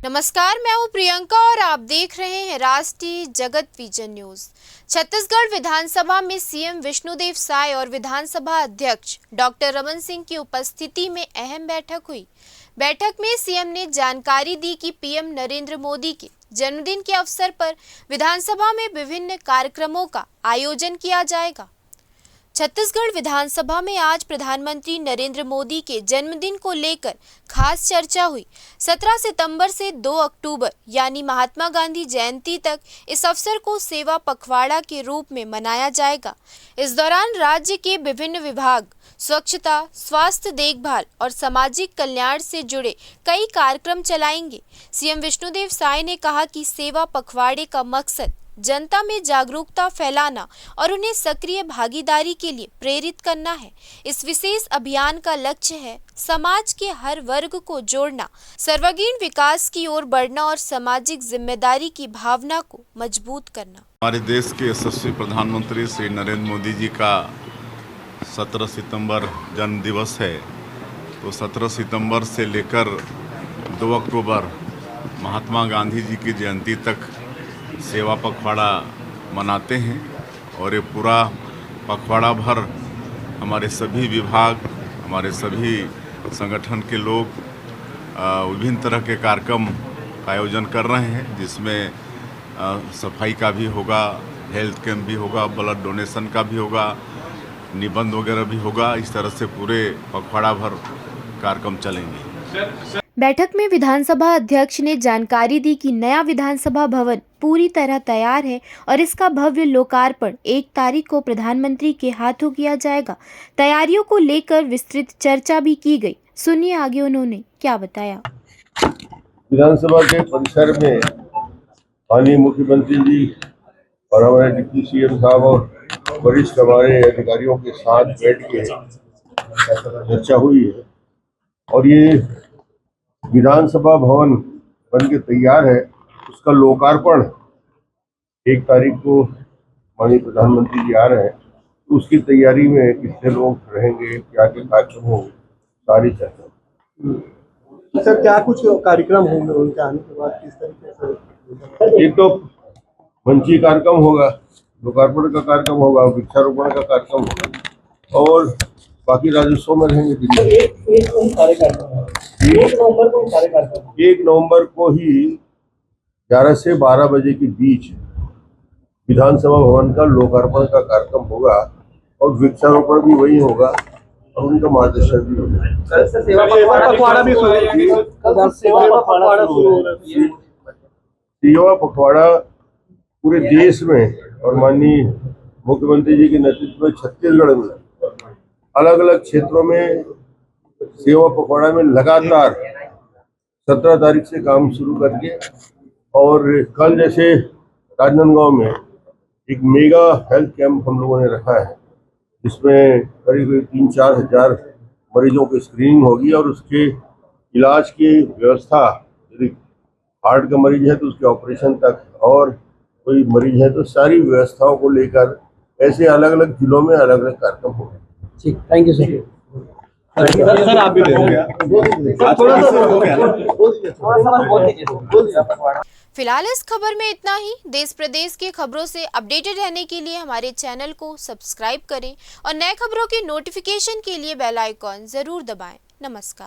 नमस्कार, मैं हूं प्रियंका और आप देख रहे हैं राष्ट्रीय जगत विजन न्यूज। छत्तीसगढ़ विधानसभा में सीएम विष्णुदेव साय और विधानसभा अध्यक्ष डॉक्टर रमन सिंह की उपस्थिति में अहम बैठक हुई। बैठक में सीएम ने जानकारी दी कि पीएम नरेंद्र मोदी के जन्मदिन के अवसर पर विधानसभा में विभिन्न कार्यक्रमों का आयोजन किया जाएगा। छत्तीसगढ़ विधानसभा में आज प्रधानमंत्री नरेंद्र मोदी के जन्मदिन को लेकर खास चर्चा हुई। 17 सितंबर से 2 अक्टूबर यानी महात्मा गांधी जयंती तक इस अवसर को सेवा पखवाड़ा के रूप में मनाया जाएगा। इस दौरान राज्य के विभिन्न विभाग स्वच्छता, स्वास्थ्य देखभाल और सामाजिक कल्याण से जुड़े कई कार्यक्रम चलाएंगे। सीएम विष्णुदेव साय ने कहा कि सेवा पखवाड़े का मकसद जनता में जागरूकता फैलाना और उन्हें सक्रिय भागीदारी के लिए प्रेरित करना है। इस विशेष अभियान का लक्ष्य है समाज के हर वर्ग को जोड़ना, सर्वांगीण विकास की ओर बढ़ना और सामाजिक जिम्मेदारी की भावना को मजबूत करना। हमारे देश के यशस्वी प्रधानमंत्री श्री नरेंद्र मोदी जी का 17 सितंबर जन्म दिवस है। तो 17 सितंबर से लेकर 2 अक्टूबर महात्मा गांधी जी की जयंती तक सेवा पखवाड़ा मनाते हैं और ये पूरा पखवाड़ा भर हमारे सभी विभाग, हमारे सभी संगठन के लोग विभिन्न तरह के कार्यक्रम का आयोजन कर रहे हैं, जिसमें सफाई का भी होगा, हेल्थ कैंप भी होगा, ब्लड डोनेशन का भी होगा, निबंध वगैरह भी होगा। इस तरह से पूरे पखवाड़ा भर कार्यक्रम चलेंगे। बैठक में विधानसभा अध्यक्ष ने जानकारी दी कि नया विधानसभा भवन पूरी तरह तैयार है और इसका भव्य लोकार्पण 1 तारीख को प्रधानमंत्री के हाथों किया जाएगा। तैयारियों को लेकर विस्तृत चर्चा भी की गई। सुनिए आगे उन्होंने क्या बताया। विधानसभा के परिसर में माननीय मुख्यमंत्री जी और हमारे डिप्टी सीएम साहब और वरिष्ठ हमारे अधिकारियों के साथ बैठ के चर्चा हुई है और ये विधानसभा भवन बन के तैयार है। उसका लोकार्पण 1 तारीख को माननीय प्रधानमंत्री जी आ रहे हैं, तो उसकी तैयारी में कितने लोग रहेंगे, क्या क्या कार्यक्रम होंगे, सारी चर्चा। सर, क्या कुछ कार्यक्रम होंगे उनके आने के बाद, किस तरीके से? एक तो मंची कार्यक्रम होगा, लोकार्पण का कार्यक्रम होगा, वृक्षारोपण का कार्यक्रम होगा और बाकी राजस्व में रहेंगे। 1 नवंबर को ही 11 से 12 बजे के बीच विधानसभा भवन का लोकार्पण का कार्यक्रम होगा और वृक्षारोपण भी वही होगा और उनका मार्गदर्शन भी होगा। सेवा पखवाड़ा पूरे देश में और माननीय मुख्यमंत्री जी के नेतृत्व में छत्तीसगढ़ में अलग अलग क्षेत्रों में सेवा पखवाड़ा में लगातार 17 तारीख से काम शुरू करके और कल जैसे राजनांदगांव में एक मेगा हेल्थ कैंप हम लोगों ने रखा है, जिसमें करीब 3-4 हजार मरीजों की स्क्रीनिंग होगी और उसके इलाज की व्यवस्था, यदि हार्ट का मरीज है तो उसके ऑपरेशन तक और कोई मरीज है तो सारी व्यवस्थाओं को लेकर ऐसे अलग अलग जिलों में अलग अलग कार्यक्रम होंगे। ठीक, थैंक यू सर। सर आप भी फिलहाल इस खबर में इतना ही। देश प्रदेश की खबरों से अपडेटेड रहने के लिए हमारे चैनल को सब्सक्राइब करें और नए खबरों की नोटिफिकेशन के लिए बेल आइकॉन जरूर दबाएं। नमस्कार।